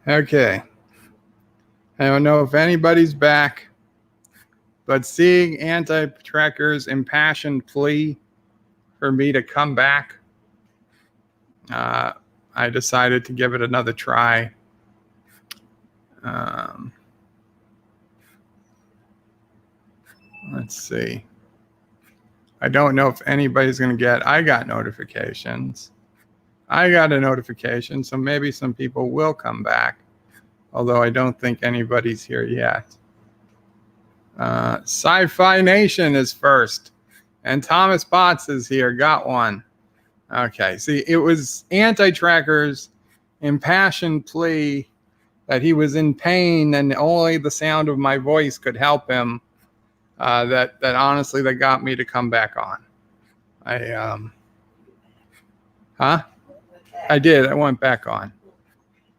Okay. I don't know if anybody's back, but seeing Anti-Tracker's impassioned plea for me to come back, I decided to give it another try. Let's see. I don't know if anybody's going to get. I got notifications. I got a notification, so maybe some people will come back, although I don't think anybody's here yet. Sci-Fi Nation is first, and Thomas Potts is here. Got one. Okay, see, it was Anti-Tracker's impassioned plea that he was in pain and only the sound of my voice could help him. That honestly, that got me to come back on. I did. I went back on.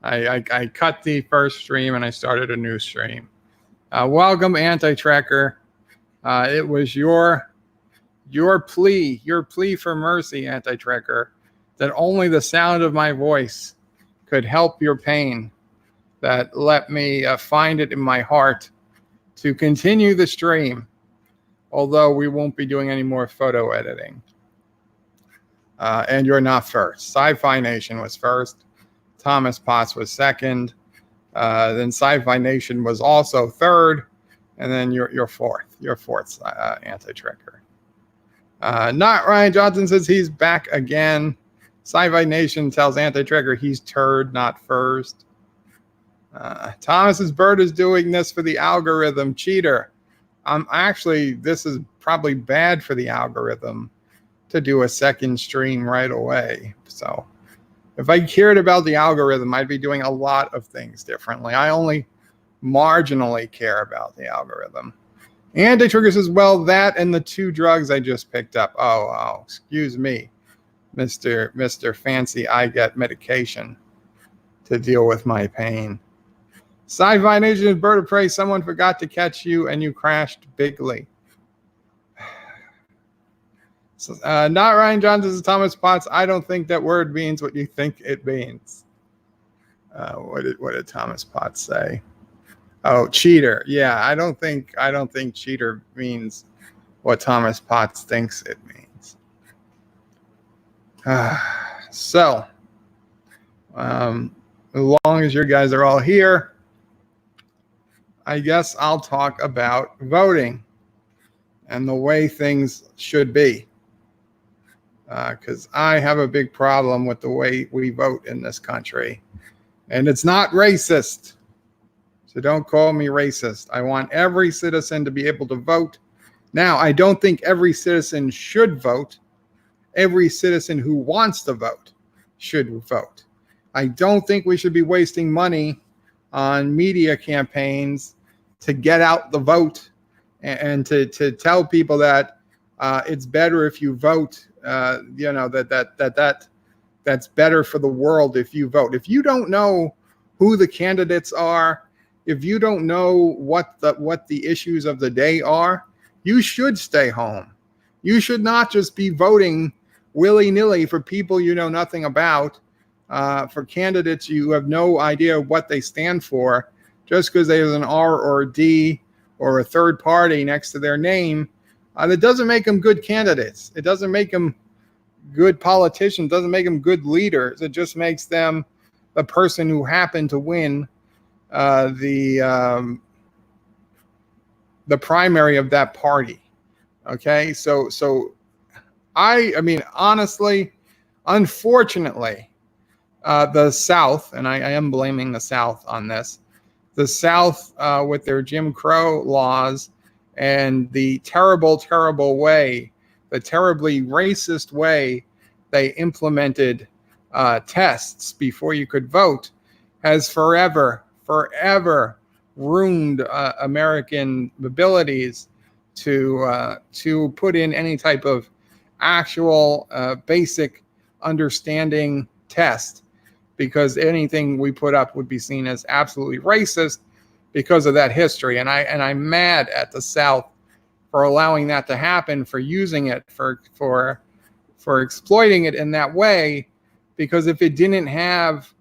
I cut the first stream and I started a new stream. Welcome, Anti-Tracker. It was your plea for mercy, Anti-Tracker, that only the sound of my voice could help your pain, that let me find it in my heart to continue the stream, although we won't be doing any more photo editing. And you're not first. Sci-Fi Nation was first. Thomas Potts was second. Then Sci-Fi Nation was also third. And then you're fourth. You're fourth, Anti-Tracker. Not Ryan Johnson says he's back again. Sci-Fi Nation tells Anti-Tracker he's turd, not first. Thomas's Bird is doing this for the algorithm. Cheater. Actually, this is probably bad for the algorithm to do a second stream right away. So if I cared about the algorithm, I'd be doing a lot of things differently. I only marginally care about the algorithm. Anti-Trigger says, well, that and the 2 drugs I just picked up. Oh, excuse me, Mr. Fancy. I get medication to deal with my pain. Sci-Fi Nation is Bird of Prey. Someone forgot to catch you and you crashed bigly. So, not Ryan Johnson says Thomas Potts. I don't think that word means what you think it means. What did Thomas Potts say? Oh, cheater. Yeah, I don't think cheater means what Thomas Potts thinks it means. So, as long as you guys are all here, I guess I'll talk about voting and the way things should be. Because I have a big problem with the way we vote in this country. And it's not racist. So don't call me racist. I want every citizen to be able to vote. Now, I don't think every citizen should vote. Every citizen who wants to vote should vote. I don't think we should be wasting money on media campaigns to get out the vote and to tell people that it's better if you vote. That's better for the world if you vote. If you don't know who the candidates are, if you don't know what the issues of the day are, you should stay home. You should not just be voting willy-nilly for people you know nothing about, for candidates you have no idea what they stand for, just because there's an R or a D or a third party next to their name. That doesn't make them good candidates. It doesn't make them good politicians. It doesn't make them good leaders. It just makes them the person who happened to win the primary of that party. Okay, so I mean, honestly, unfortunately, the South, and I am blaming the South on this, the South with their Jim Crow laws and the terrible, terrible way, the terribly racist way they implemented tests before you could vote, has forever ruined American abilities to put in any type of actual basic understanding test, because anything we put up would be seen as absolutely racist because of that history. And I'm mad at the South for allowing that to happen, for using it, for exploiting it in that way, because if it didn't have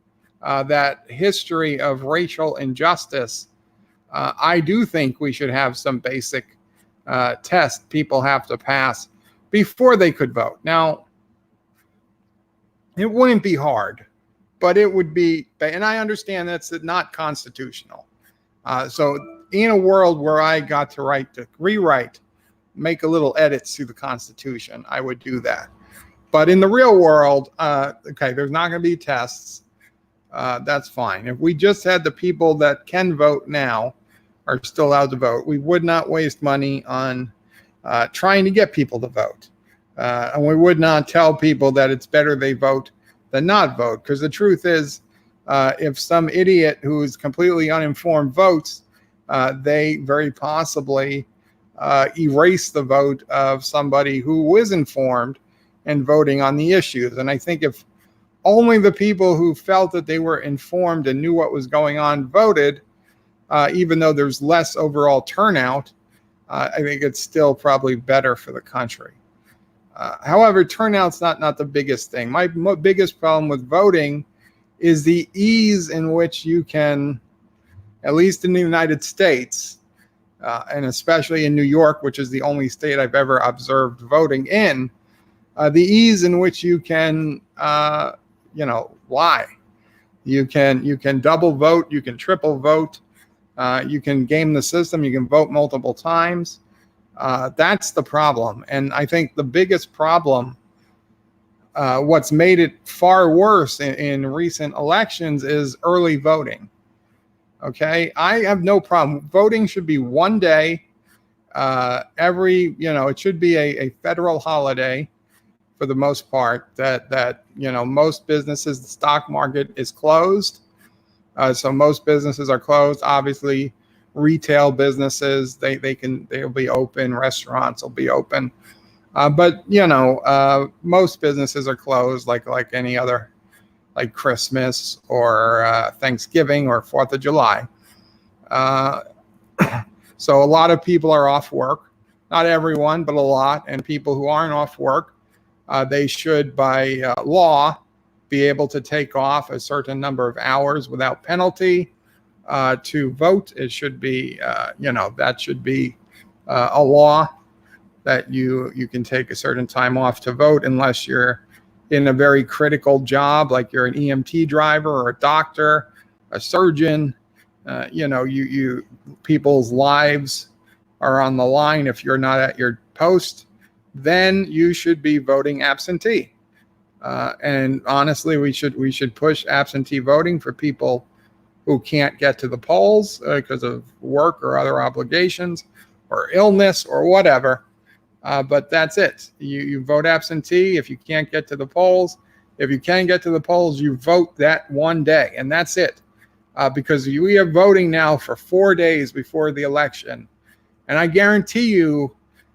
that history of racial injustice, I do think we should have some basic test people have to pass before they could vote. Now, it wouldn't be hard, but it would be, and I understand that's not constitutional. So in a world where I got to rewrite, make a little edits to the Constitution, I would do that. But in the real world, okay, there's not going to be tests. That's fine. If we just had the people that can vote now are still allowed to vote, we would not waste money on trying to get people to vote. And we would not tell people that it's better they vote than not vote. Because the truth is, if some idiot who is completely uninformed votes, they very possibly erase the vote of somebody who is informed and voting on the issues. And I think if only the people who felt that they were informed and knew what was going on voted, even though there's less overall turnout, I think it's still probably better for the country. However, turnout's not the biggest thing. My biggest problem with voting is the ease in which you can, at least in the United States, and especially in New York, which is the only state I've ever observed voting in, the ease in which you can, lie. You can double vote, you can triple vote, you can game the system, you can vote multiple times. That's the problem. And I think the biggest problem, what's made it far worse in recent elections, is early voting. Okay, I have no problem. Voting should be one day it should be a federal holiday for the most part, that most businesses, the stock market is closed. So most businesses are closed. Obviously, retail businesses, they'll be open, restaurants will be open. But most businesses are closed like any other, like Christmas or Thanksgiving or 4th of July. So a lot of people are off work, not everyone, but a lot. And people who aren't off work, they should, by law, be able to take off a certain number of hours without penalty to vote. It should be, that should be a law that you can take a certain time off to vote, unless you're in a very critical job, like you're an EMT driver or a doctor, a surgeon. People's lives are on the line. If you're not at your post, then you should be voting absentee. And honestly, we should push absentee voting for people who can't get to the polls because of work or other obligations or illness or whatever. But that's it. You vote absentee if you can't get to the polls. If you can get to the polls, you vote that one day, and that's it. Because we are voting now for 4 days before the election. And I guarantee you,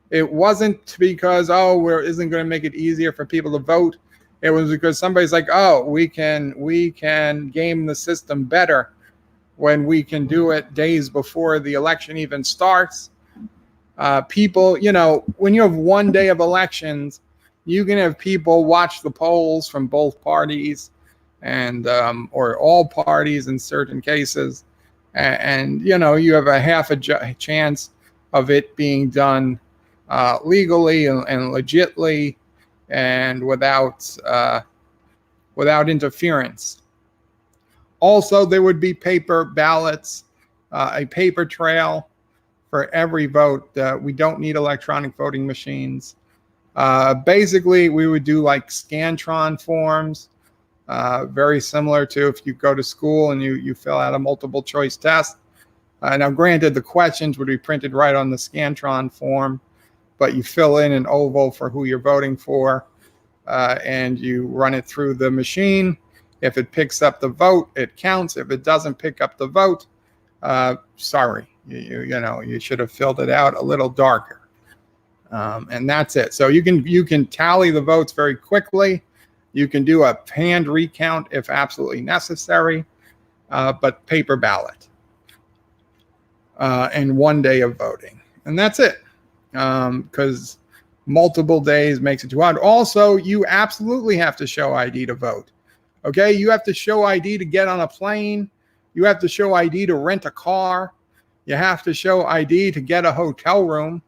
it wasn't because, isn't going to make it easier for people to vote. It was because somebody's like, we can game the system better when we can do it days before the election even starts. People, when you have 1 day of elections, you can have people watch the polls from both parties and or all parties in certain cases. And you have a half a chance of it being done legally and legitly and without interference. Also, there would be paper ballots, a paper trail for every vote. We don't need electronic voting machines. Basically, we would do like Scantron forms, very similar to if you go to school and you fill out a multiple choice test. Now, granted, the questions would be printed right on the Scantron form, but you fill in an oval for who you're voting for, and you run it through the machine. If it picks up the vote, it counts. If it doesn't pick up the vote, sorry, you should have filled it out a little darker. And that's it. So you can tally the votes very quickly. You can do a hand recount if absolutely necessary, but paper ballot. And 1 day of voting. And that's it. Because multiple days makes it too hard. Also, you absolutely have to show ID to vote. Okay, you have to show ID to get on a plane. You have to show ID to rent a car. You have to show ID to get a hotel room.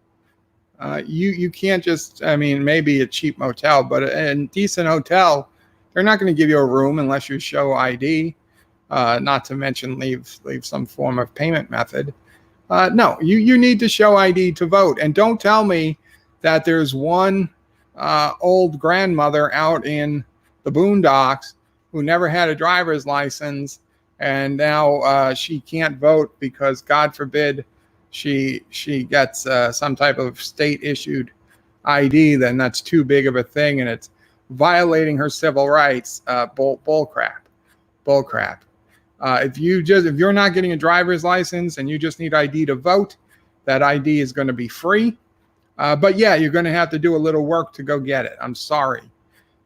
You can't just, I mean, maybe a cheap motel, but a decent hotel, they're not going to give you a room unless you show ID. Not to mention leave some form of payment method. No, you need to show ID to vote. And don't tell me that there's one old grandmother out in the boondocks who never had a driver's license, and now she can't vote because, God forbid, she gets some type of state-issued ID. Then that's too big of a thing, and it's violating her civil rights. Bull crap. If you're not getting a driver's license and you just need ID to vote, that ID is going to be free. But yeah, you're going to have to do a little work to go get it. I'm sorry.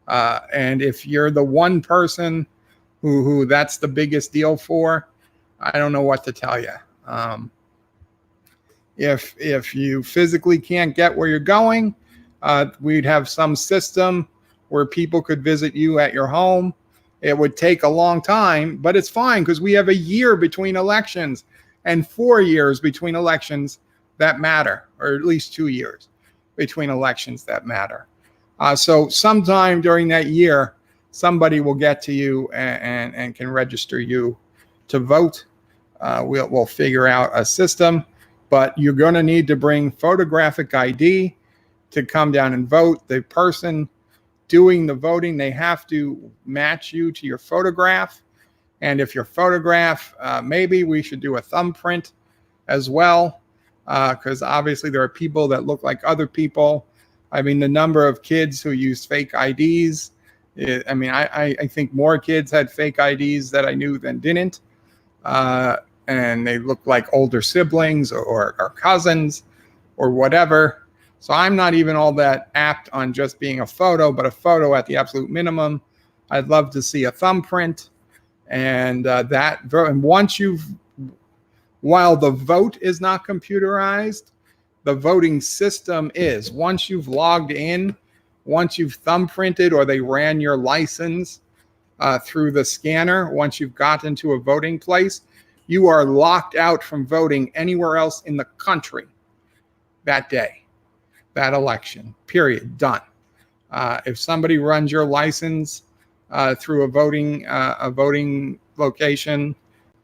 And if you're the one person who that's the biggest deal for, I don't know what to tell you. If you physically can't get where you're going, we'd have some system where people could visit you at your home. It would take a long time, but it's fine because we have a year between elections and 4 years between elections that matter, or at least 2 years between elections that matter. So sometime during that year, somebody will get to you and can register you to vote. We'll figure out a system, but you're going to need to bring photographic ID to come down and vote. The person doing the voting, they have to match you to your photograph. And if your photograph, maybe we should do a thumbprint as well, because obviously there are people that look like other people. I mean, the number of kids who use fake IDs, I think more kids had fake IDs that I knew than didn't. And they look like older siblings or cousins or whatever. So I'm not even all that apt on just being a photo, but a photo at the absolute minimum. I'd love to see a thumbprint. And while the vote is not computerized, the voting system is. Once you've logged in, once you've thumbprinted or they ran your license through the scanner, once you've gotten to a voting place, you are locked out from voting anywhere else in the country that day, that election, period, done. If somebody runs your license through a voting location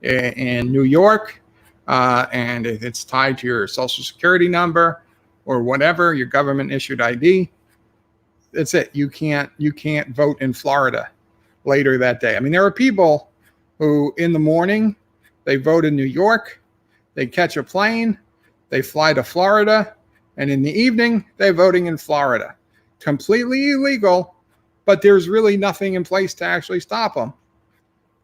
in New York, and if it's tied to your social security number or whatever, your government issued ID, that's it. You can't vote in Florida later that day. I mean, there are people who in the morning, they vote in New York, they catch a plane, they fly to Florida, and in the evening, they're voting in Florida. Completely illegal, but there's really nothing in place to actually stop them.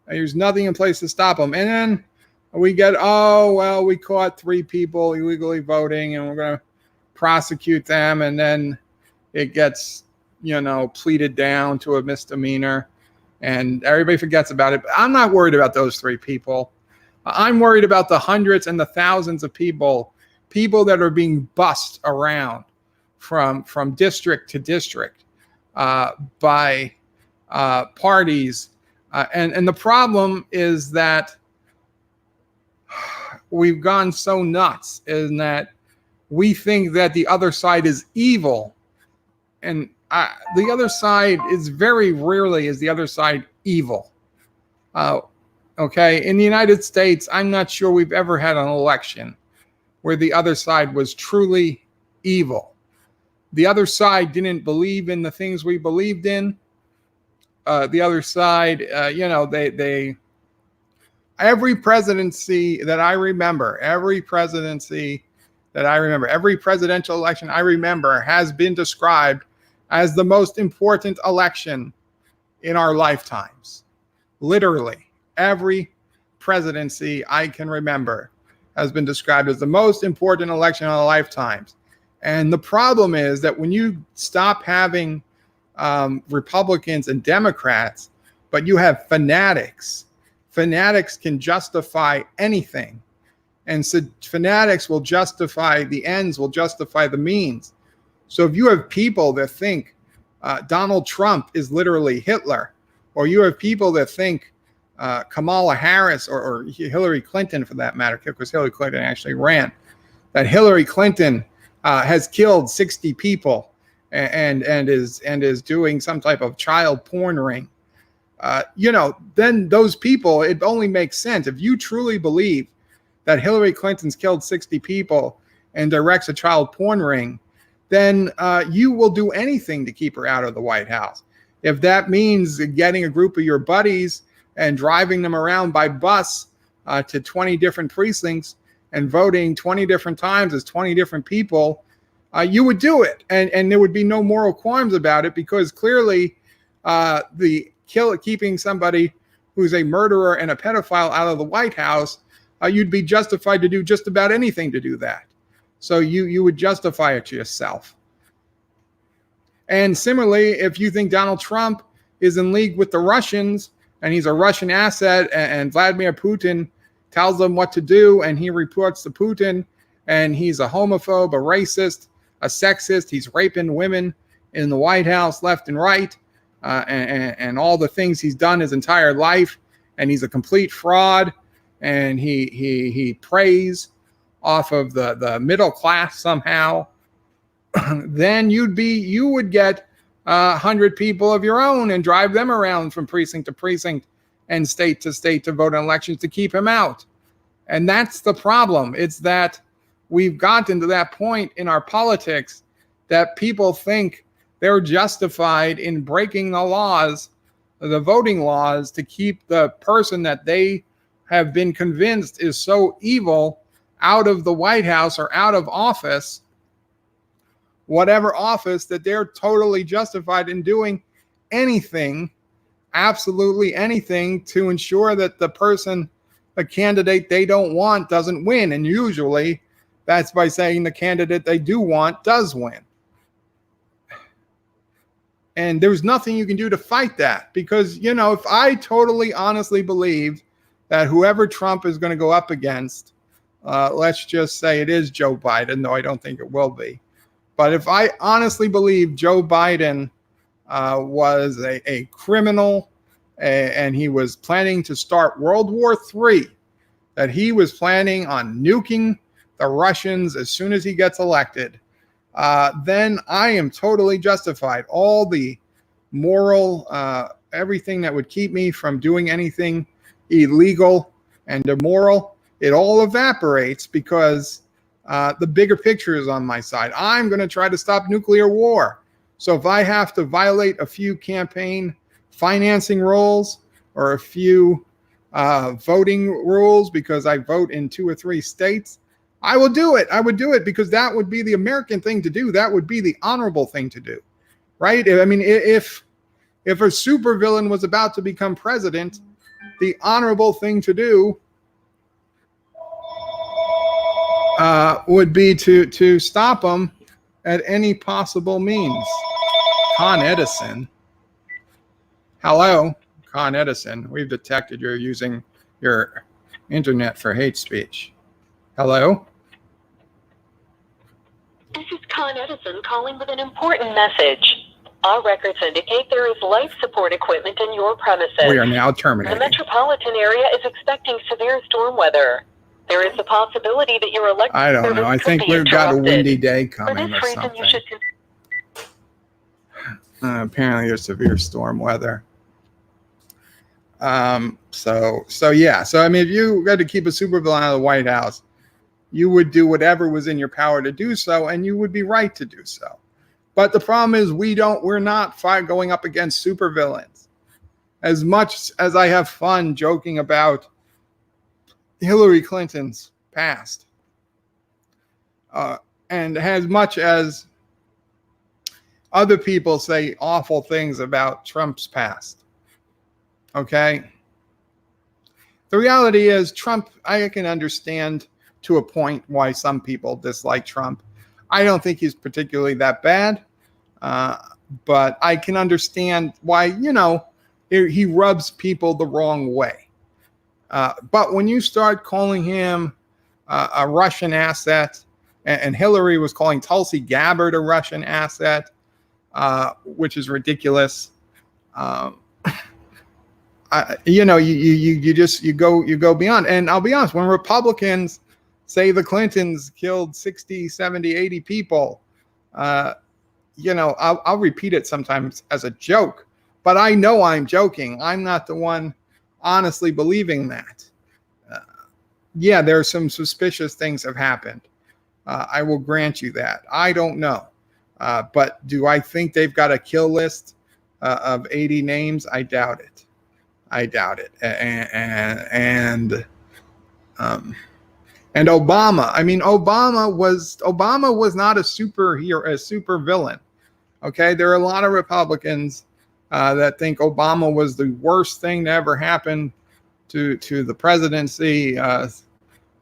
There's nothing in place to stop them. And then we get, we caught 3 people illegally voting and we're going to prosecute them. And then it gets, pleaded down to a misdemeanor and everybody forgets about it. But I'm not worried about those 3 people. I'm worried about the hundreds and the thousands of people that are being bussed around from district to district by parties. And the problem is that we've gone so nuts in that we think that the other side is evil. And the other side is very rarely is the other side evil. Okay. In the United States, I'm not sure we've ever had an election where the other side was truly evil. The other side didn't believe in the things we believed in. The other side, every presidency that I remember, every presidential election I remember has been described as the most important election in our lifetimes. Literally, every presidency I can remember has been described as the most important election in our lifetimes. And the problem is that when you stop having Republicans and Democrats, but you have fanatics can justify anything. And so fanatics will justify the ends, will justify the means. So if you have people that think Donald Trump is literally Hitler, or you have people that think Kamala Harris or Hillary Clinton, for that matter, because Hillary Clinton actually ran, that Hillary Clinton has killed 60 people and is doing some type of child porn ring. Then those people, it only makes sense. If you truly believe that Hillary Clinton's killed 60 people and directs a child porn ring, then you will do anything to keep her out of the White House. If that means getting a group of your buddies and driving them around by bus to 20 different precincts and voting 20 different times as 20 different people, you would do it. And there would be no moral qualms about it, because clearly keeping somebody who's a murderer and a pedophile out of the White House, you'd be justified to do just about anything to do that. So you would justify it to yourself. And similarly, if you think Donald Trump is in league with the Russians and he's a Russian asset, and Vladimir Putin tells them what to do, and he reports to Putin, and he's a homophobe, a racist, a sexist, he's raping women in the White House left and right, and all the things he's done his entire life, and he's a complete fraud, and he preys off of the middle class somehow, then you would get 100 people of your own and drive them around from precinct to precinct and state to state to vote in elections to keep him out. And that's the problem. It's that we've gotten to that point in our politics that people think they're justified in breaking the laws, the voting laws, to keep the person that they have been convinced is so evil out of the White House or out of office, whatever office, that they're totally justified in doing anything, absolutely anything, to ensure that the person, the candidate they don't want, doesn't win. And usually that's by saying the candidate they do want does win. And there's nothing you can do to fight that, because, if I totally honestly believed that whoever Trump is going to go up against, let's just say it is Joe Biden, though I don't think it will be. But if I honestly believe Joe Biden was a criminal and he was planning to start World War III, that he was planning on nuking the Russians as soon as he gets elected, then I am totally justified. All the moral, everything that would keep me from doing anything illegal and immoral, it all evaporates, because the bigger picture is on my side. I'm going to try to stop nuclear war. So if I have to violate a few campaign financing rules or a few voting rules because I vote in 2 or 3 states, I will do it. I would do it because that would be the American thing to do. That would be the honorable thing to do, right? I mean, if a supervillain was about to become president, the honorable thing to do would be to stop him at any possible means. Con Edison. Hello, Con Edison. We've detected you're using your internet for hate speech. Hello? This is Con Edison calling with an important message. Our records indicate there is life support equipment in your premises. We are now terminating. The metropolitan area is expecting severe storm weather. There is a possibility that your electric I don't know. I think we've got a windy day coming or something. You should apparently there's severe storm weather. So yeah. So I mean, if you had to keep a supervillain out of the White House, you would do whatever was in your power to do so, and you would be right to do so. But the problem is we're not going up against supervillains. As much as I have fun joking about Hillary Clinton's past, and as much as other people say awful things about Trump's past, okay? The reality is Trump, I can understand to a point why some people dislike Trump. I don't think he's particularly that bad, but I can understand why, he rubs people the wrong way. But when you start calling him a Russian asset, and Hillary was calling Tulsi Gabbard a Russian asset, which is ridiculous. you go beyond. And I'll be honest, when Republicans say the Clintons killed 60, 70, 80 people, I'll repeat it sometimes as a joke, but I know I'm joking. I'm not the one honestly believing that. Yeah, there are some suspicious things have happened. I will grant you that. I don't know. But do I think they've got a kill list of 80 names? I doubt it. And Obama. I mean, Obama was not a superhero, a super villain. Okay, there are a lot of Republicans that think Obama was the worst thing to ever happen to the presidency.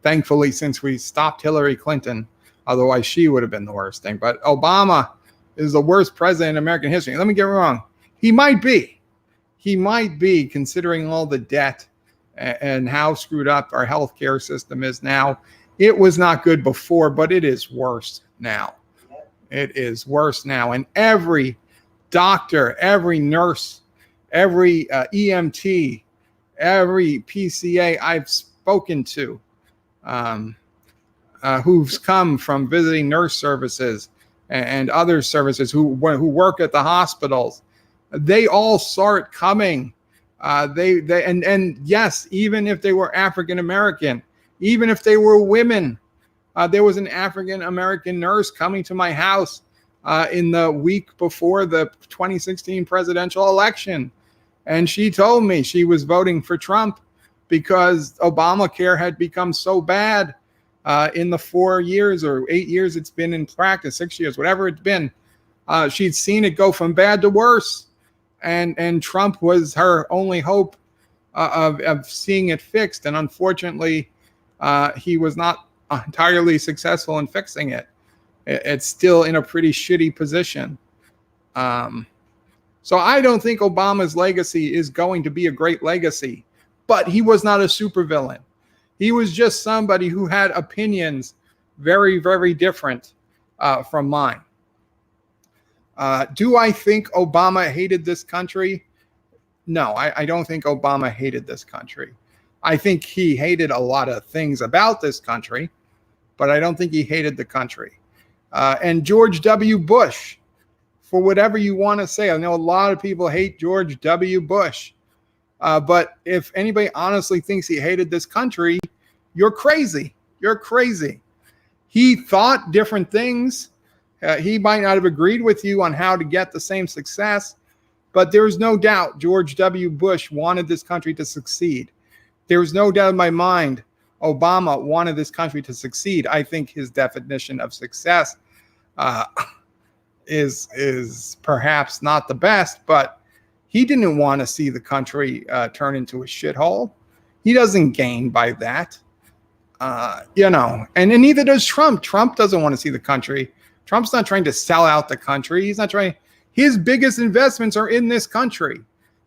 Thankfully, since we stopped Hillary Clinton, otherwise she would have been the worst thing. But Obama is the worst president in American history. Let me get wrong. He might be, considering all the debt and how screwed up our healthcare system is now. It was not good before, but it is worse now. It is worse now. And every doctor, every nurse, every EMT, every PCA I've spoken to, who's come from visiting nurse services and other services, who work at the hospitals, they all start coming. And yes, even if they were African American, even if they were women, there was an African American nurse coming to my house in the week before the 2016 presidential election, and she told me she was voting for Trump because Obamacare had become so bad in the 4 years or 8 years it's been in practice, 6 years, whatever it's been. She'd seen it go from bad to worse. And Trump was her only hope of seeing it fixed. And unfortunately, he was not entirely successful in fixing it. It's still in a pretty shitty position. So I don't think Obama's legacy is going to be a great legacy, but he was not a supervillain. He was just somebody who had opinions very, very different from mine. Do I think Obama hated this country? No, I don't think Obama hated this country. I think he hated a lot of things about this country, but I don't think he hated the country. And George W. Bush, for whatever you want to say, I know a lot of people hate George W. Bush, but if anybody honestly thinks he hated this country, you're crazy. You're crazy. He thought different things. He might not have agreed with you on how to get the same success, but there's no doubt George W. Bush wanted this country to succeed. There's no doubt in my mind Obama wanted this country to succeed. I think his definition of success is perhaps not the best, but he didn't want to see the country turn into a shithole. He doesn't gain by that, and neither does Trump. Trump doesn't want to see the country. Trump's not trying to sell out the country. He's not trying. His biggest investments are in this country.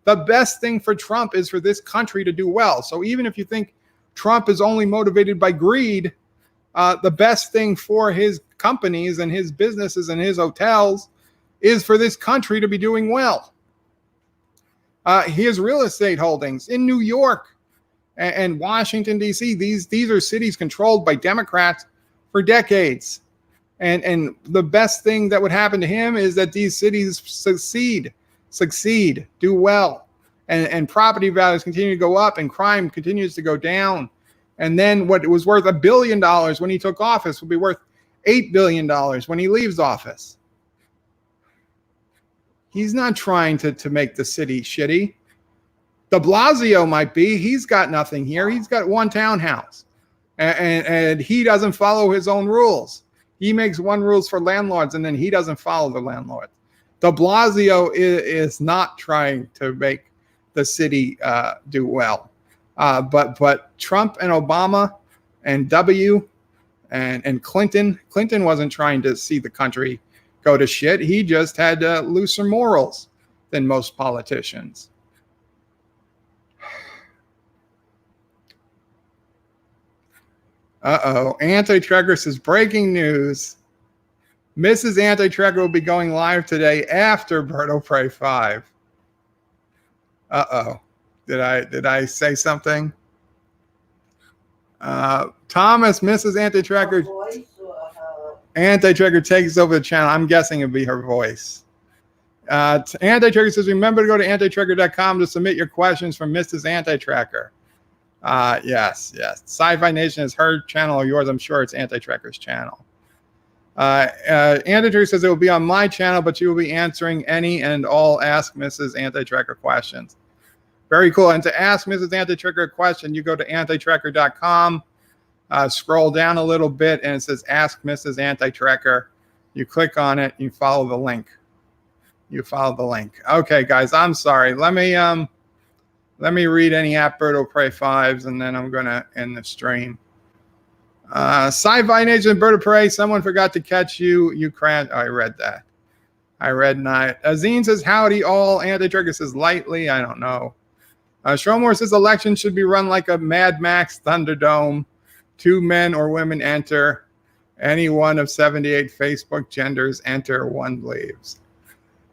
The best thing for Trump is for this country to do well. So even if you think Trump is only motivated by greed, the best thing for his companies and his businesses and his hotels is for this country to be doing well. His real estate holdings in New York and Washington, D.C., these are cities controlled by Democrats for decades. And the best thing that would happen to him is that these cities succeed, do well, and property values continue to go up and crime continues to go down. And then what was worth $1 billion when he took office will be worth $8 billion when he leaves office. He's not trying to make the city shitty. De Blasio might be. He's got nothing here. He's got one townhouse, and he doesn't follow his own rules. He makes one rules for landlords, and then he doesn't follow the landlord. De Blasio is not trying to make the city do well. But Trump and Obama and W and Clinton wasn't trying to see the country go to shit. He just had looser morals than most politicians. Anti-Tracker says, breaking news. Mrs. Anti-Tracker will be going live today after Berto Prey 5. Did I say something? Thomas, Mrs. Anti-Tracker. Anti-Tracker takes over the channel. I'm guessing it'd be her voice. Anti-Tracker says, remember to go to antitracker.com to submit your questions from Mrs. Anti-Tracker. Yes. Sci-Fi Nation is her channel or yours. I'm sure it's Anti-Tracker's channel. Anti-Tracker says it will be on my channel, but you will be answering any and all Ask Mrs. Anti-Tracker questions. Very cool. And to ask Mrs. Anti-Tracker a question, you go to antitracker.com, scroll down a little bit, and it says Ask Mrs. Anti-Tracker. You click on it, you follow the link. Okay, guys, I'm sorry. Let me read any App Birdo Prey 5s, and then I'm going to end the stream. Sci-Fi Nation, Birdo Prey, someone forgot to catch you. You crashed. Oh, I read that. I read not. Azine says, howdy all. Anti-Tracker says, lightly. I don't know. Stromore says, election should be run like a Mad Max Thunderdome. 2 men or women enter. Any one of 78 Facebook genders enter, 1 leaves.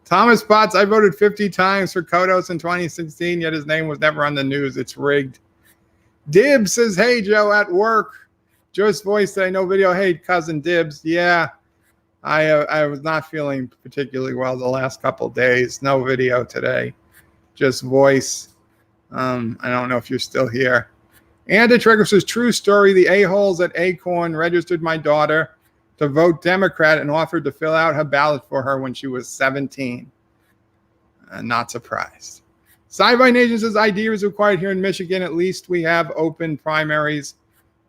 Thomas Potts, I voted 50 times for Kodos in 2016, yet his name was never on the news. It's rigged. Dibs says, hey, Joe, at work. Joe's voice today, no video. Hey, cousin Dibs. Yeah, I was not feeling particularly well the last couple days. No video today, just voice. I don't know if you're still here. Anti-Tracker says, true story. The a-holes at Acorn registered my daughter to vote Democrat and offered to fill out her ballot for her when she was 17. Not surprised. Sci-Fi Nation says, ID is required here in Michigan. At least we have open primaries.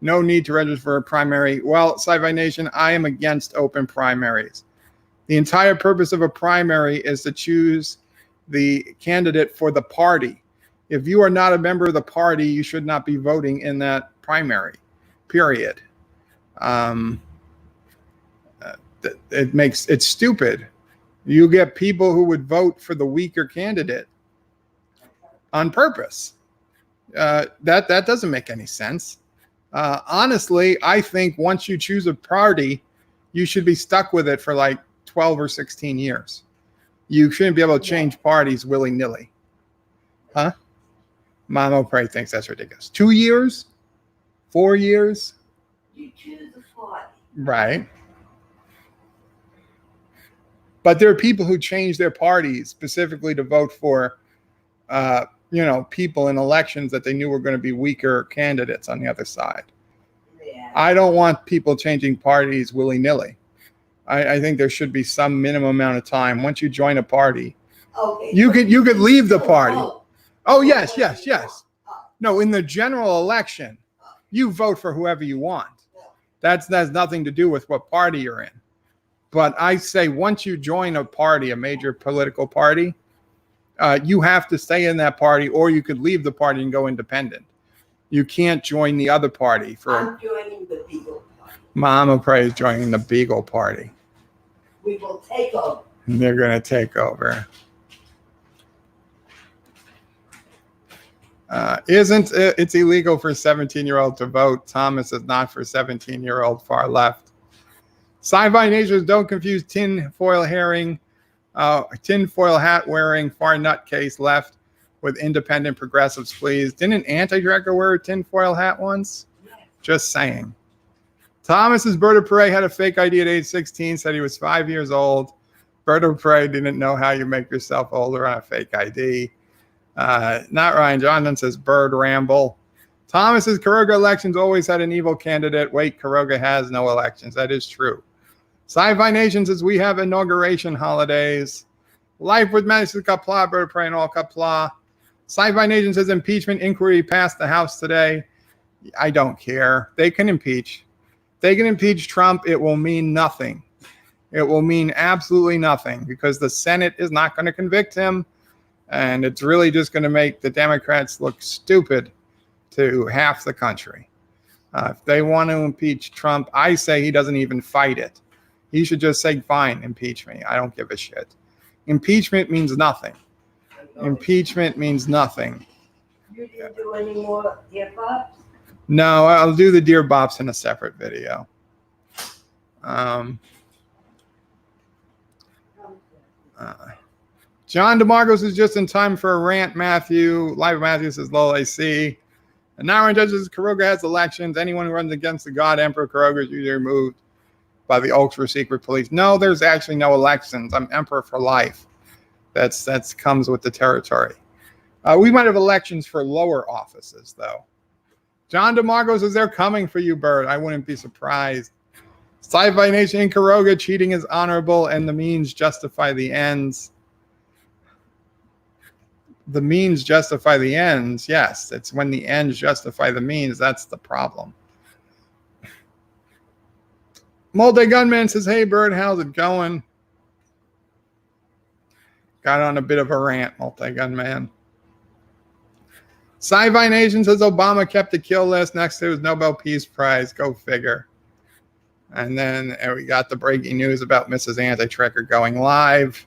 No need to register for a primary. Well, Sci-Fi Nation, I am against open primaries. The entire purpose of a primary is to choose the candidate for the party. If you are not a member of the party, you should not be voting in that primary, period. It's stupid. You get people who would vote for the weaker candidate on purpose. That doesn't make any sense. Honestly, I think once you choose a party, you should be stuck with it for like 12 or 16 years. You shouldn't be able to change parties willy-nilly. Huh? Mamo Prey thinks that's ridiculous. 2 years? 4 years? You choose a party. Right. But there are people who change their parties specifically to vote for, people in elections that they knew were going to be weaker candidates on the other side. Yeah. I don't want people changing parties willy-nilly. I think there should be some minimum amount of time. Once you join a party, Okay. you could leave the party. Oh, yes. Oh. No, in the general election, you vote for whoever you want. That's nothing to do with what party you're in. But I say once you join a party, a major political party, you have to stay in that party, or you could leave the party and go independent. You can't join the other party. I'm joining the Beagle Party. Mama Prey is joining the Beagle Party. We will take over. They're going to take over. Isn't it's illegal for a 17-year-old to vote? Thomas is not for 17-year-old far left. Sci-Fi Nation, don't confuse tinfoil hat wearing far nutcase left with independent progressives, please. Didn't Anti-Tracker wear a tinfoil hat once? Yeah. Just saying. Thomas's Birdo Prey had a fake ID at age 16, said he was 5 years old. Birdo Prey didn't know how you make yourself older on a fake ID. Not Ryan Johnson says Bird Ramble. Thomas says Karoga elections always had an evil candidate. Wait, Karoga has no elections. That is true. Sci-Fi Nation says we have inauguration holidays. Life with Madison Kapla, Bird Prey and all Kapla. Sci-Fi Nation says impeachment inquiry passed the House today. I don't care. They can impeach. They can impeach Trump. It will mean nothing. It will mean absolutely nothing because the Senate is not going to convict him. And it's really just going to make the Democrats look stupid to half the country. If they want to impeach Trump, I say he doesn't even fight it. He should just say, fine, impeach me. I don't give a shit. Impeachment means nothing. Impeachment means nothing. You didn't do any more Dear Bops? No, I'll do the Dear Bops in a separate video. John DeMarcos is just in time for a rant, Matthew. Live Matthew says, lol, I see. And now our judges, Kuroga has elections. Anyone who runs against the God Emperor Kuroga is usually removed by the Ultra Secret Police. No, there's actually no elections. I'm Emperor for life. That's comes with the territory. We might have elections for lower offices, though. John DeMarcos says, they're coming for you, Bert. I wouldn't be surprised. Sci-Fi Nation in Kuroga, cheating is honorable and the means justify the ends. The means justify the ends. Yes, it's when the ends justify the means. That's the problem. Multi-Gunman says, hey, Bird, how's it going? Got on a bit of a rant, Multi-Gunman. Sci-Fi Nation says Obama kept the kill list next to his Nobel Peace Prize. Go figure. And then we got the breaking news about Mrs. Anti-Tracker going live.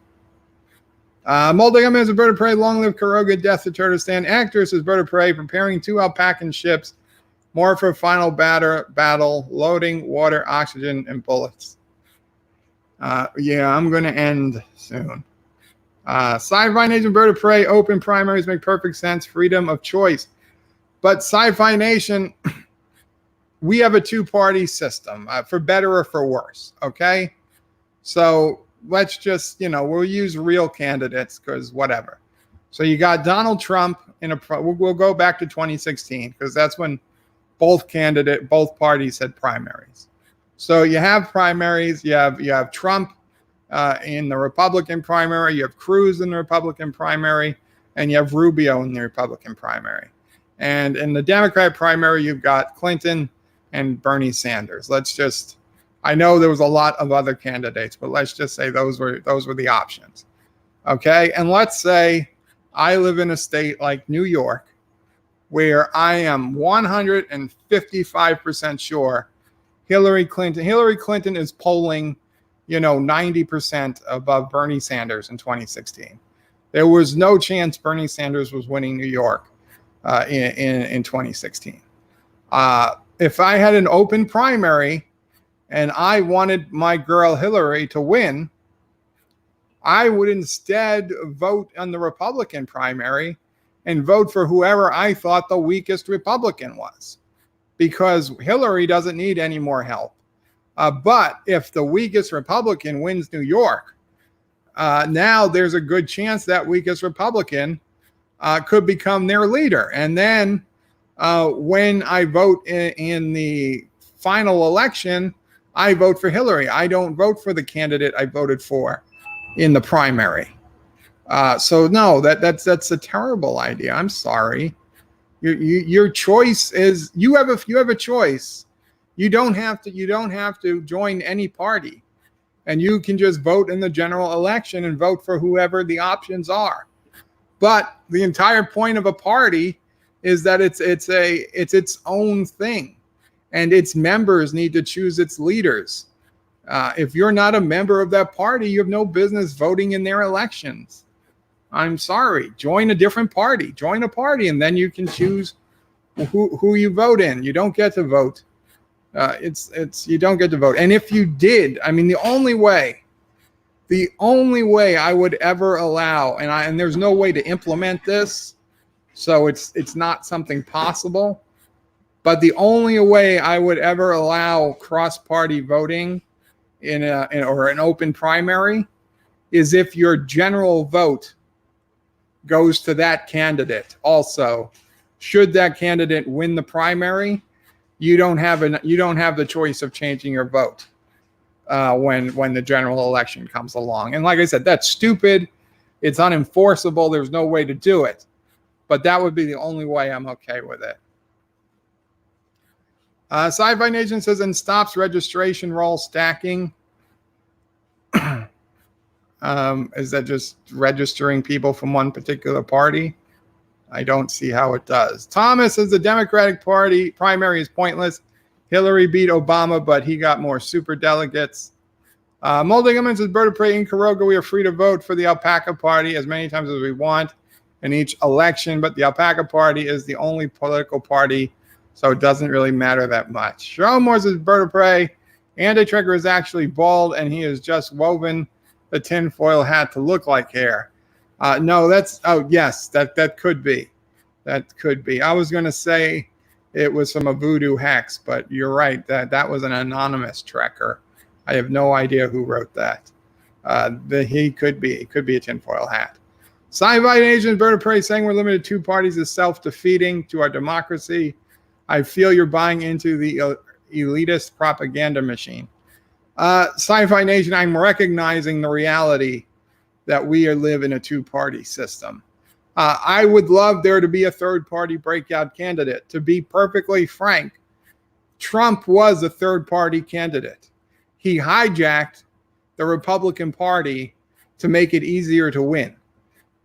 Multi-Gunman says Bird of Prey, long live Kuroga, death to Turtlestand. Actors says Bird of Prey, preparing 2 alpacan ships. More for final battle, loading, water, oxygen, and bullets. Yeah, I'm going to end soon. Sci-Fi Nation, Bird of Prey, open primaries make perfect sense. Freedom of choice. But Sci-Fi Nation, we have a 2-party system, for better or for worse, okay? So let's just, we'll use real candidates because whatever. So you got Donald Trump we'll go back to 2016 because that's when both parties had primaries. So you have primaries. You have Trump in the Republican primary. You have Cruz in the Republican primary, and you have Rubio in the Republican primary. And in the Democrat primary, you've got Clinton and Bernie Sanders. I know there was a lot of other candidates, but let's just say those were the options. Okay, and let's say I live in a state like New York, where I am 155% sure Hillary Clinton is polling, 90% above Bernie Sanders in 2016. There was no chance Bernie Sanders was winning New York in 2016. If I had an open primary and I wanted my girl Hillary to win, I would instead vote on the Republican primary and vote for whoever I thought the weakest Republican was, because Hillary doesn't need any more help. But if the weakest Republican wins New York, now there's a good chance that weakest Republican could become their leader. And then when I vote in the final election, I vote for Hillary. I don't vote for the candidate I voted for in the primary. So no, that's a terrible idea. I'm sorry. Your choice is you have a choice. You don't have to join any party, and you can just vote in the general election and vote for whoever the options are. But the entire point of a party is that it's its own thing, and its members need to choose its leaders. If you're not a member of that party, you have no business voting in their elections. I'm sorry. Join a different party. Join a party, and then you can choose who you vote in. You don't get to vote. You don't get to vote. And if you did, I mean, the only way I would ever allow, and there's no way to implement this, so it's not something possible. But the only way I would ever allow cross-party voting or an open primary is if your general vote goes to that candidate. Also, should that candidate win the primary, you don't have the choice of changing your vote when the general election comes along. And like I said, that's stupid. It's unenforceable. There's no way to do it. But that would be the only way I'm okay with it. Sci-Fi Nation says, and stops registration roll stacking. Is that just registering people from one particular party? I don't see how it does. Thomas says the Democratic Party primary is pointless. Hillary beat Obama, but he got more super delegates. Muldigaman says, Bird of Prey in Kuroga, we are free to vote for the Alpaca Party as many times as we want in each election, but the Alpaca Party is the only political party, so it doesn't really matter that much. Sharon Moore says, Bird of Prey, Anti-Tracker is actually bald, and he has just woven the tinfoil hat to look like hair. No, that's, oh, yes, that could be. That could be. I was going to say it was from a voodoo hex, but you're right. That was an anonymous trekker. I have no idea who wrote that. It could be a tinfoil hat. Sci-fi Asian Bird of Prey saying we're limited to 2 parties is self-defeating to our democracy. I feel you're buying into the elitist propaganda machine. Sci-fi Nation, I'm recognizing the reality that we live in a 2-party system. I would love there to be a 3rd-party breakout candidate. To be perfectly frank, Trump was a 3rd-party candidate. He hijacked the Republican Party to make it easier to win.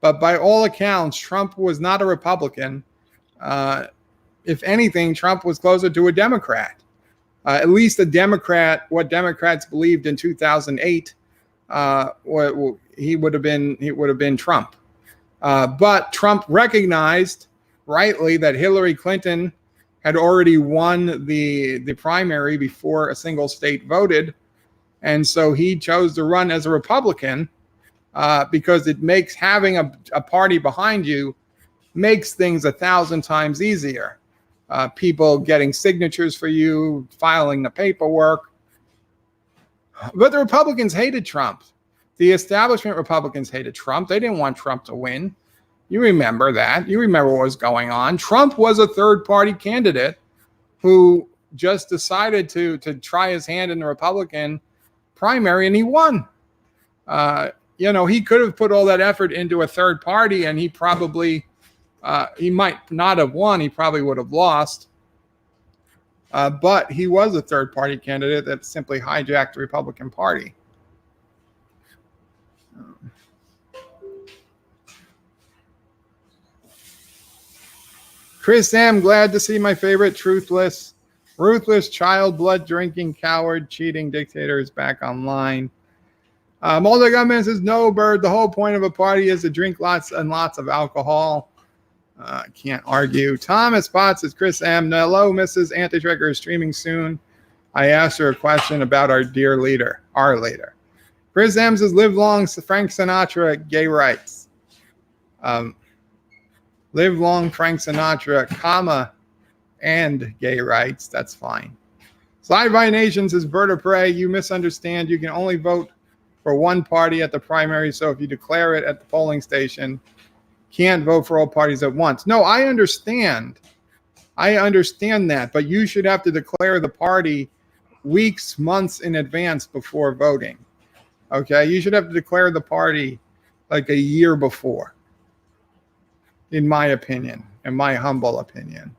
But by all accounts, Trump was not a Republican. If anything, Trump was closer to a Democrat. At least a Democrat, what Democrats believed in 2008, he would have been Trump. But Trump recognized rightly that Hillary Clinton had already won the primary before a single state voted. And so he chose to run as a Republican because it makes having a party behind you makes things 1,000 times easier. People getting signatures for you, filing the paperwork. But the Republicans hated Trump. The establishment Republicans hated Trump. They didn't want Trump to win. You remember that. You remember what was going on. Trump was a 3rd-party candidate who just decided to try his hand in the Republican primary, and he won. He could have put all that effort into a 3rd party, and he probably he might not have won. He probably would have lost. But he was a 3rd-party candidate that simply hijacked the Republican Party. Chris M., glad to see my favorite ruthless child blood drinking coward cheating dictator is back online. Multi-Government says no, Bird. The whole point of a party is to drink lots and lots of alcohol. Can't argue. Thomas Potts says Chris M. Hello, Mrs. Anti-Trekker is streaming soon. I asked her a question about our dear leader, our leader. Chris M says live long Frank Sinatra, gay rights. Live long Frank Sinatra, comma, and gay rights. That's fine. Sci-Fi Nation says Bird of Prey, you misunderstand. You can only vote for one party at the primary. So if you declare it at the polling station, can't vote for all parties at once. No, I understand. I understand that. But you should have to declare the party weeks, months in advance before voting. Okay? You should have to declare the party like a year before. In my opinion, in my humble opinion.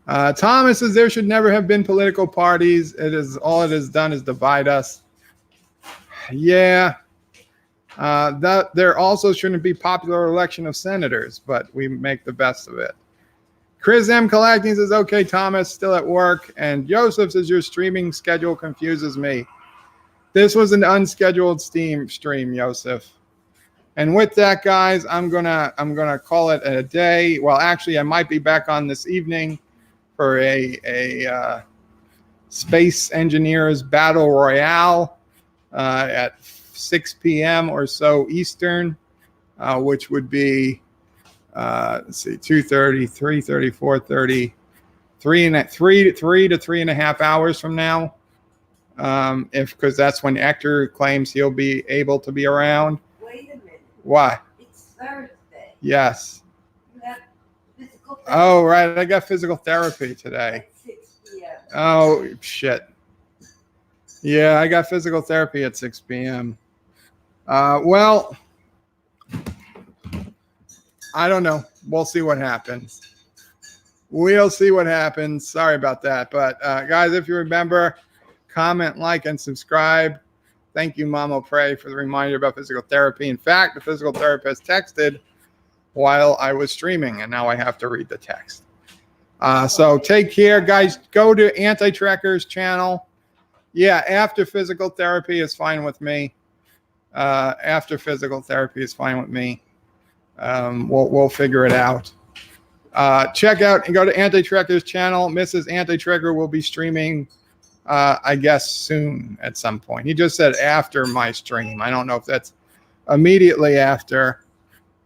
Thomas says there should never have been political parties. All it has done is divide us. Yeah. That there also shouldn't be popular election of senators, but we make the best of it. Chris M. Collecting says, okay, Thomas, still at work. And Joseph says your streaming schedule confuses me. This was an unscheduled stream, Joseph. And with that, guys, I'm gonna call it a day. Well, actually, I might be back on this evening for a Space Engineers Battle Royale at 6 p.m. or so Eastern, which would be, let's see, 2:30, 3:30, 4:30, 3 to 3.5 hours from now. Because that's when Hector claims he'll be able to be around. Wait a minute. Why? It's Thursday. Yes. You have physical therapy Oh, right. I got physical therapy today. at 6 p.m. Oh, shit. Yeah, I got physical therapy at 6 p.m. Well, I don't know. We'll see what happens. We'll see what happens. Sorry about that. But, guys, if you remember, comment, like, and subscribe. Thank you, Mama Pray, for the reminder about physical therapy. In fact, the physical therapist texted while I was streaming, and now I have to read the text. So take care, guys. Go to Anti-Trekker's channel. Yeah, after physical therapy is fine with me. After physical therapy is fine with me. We'll figure it out. Check out and go to Anti-Trekker's channel. Mrs. Anti-Trekker will be streaming I guess soon at some point. He just said after my stream. I don't know if that's immediately after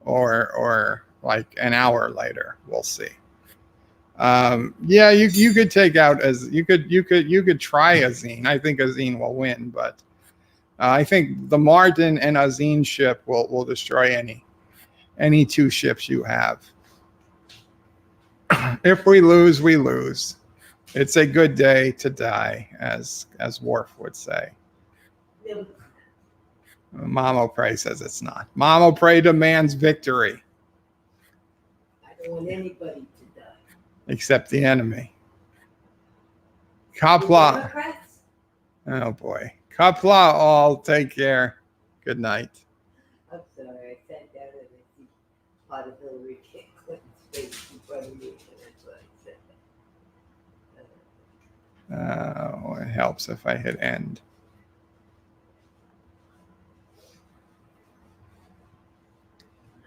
or like an hour later. We'll see. Yeah, you could take out as you could try Azine. I think Azine will win, but I think the Martin and Azine ship will destroy any two ships you have. If we lose, we lose. It's a good day to die, as Worf would say. Mamo Prey says it's not. Mamo Prey demands victory. I don't want anybody to die. Except the enemy. Kapla. Democrats? Oh boy. Kapla all. Take care. Good night. I'm sorry, I sat down and I see part of Hillary Clinton's face in front of me, and that's what I said. It helps if I hit end.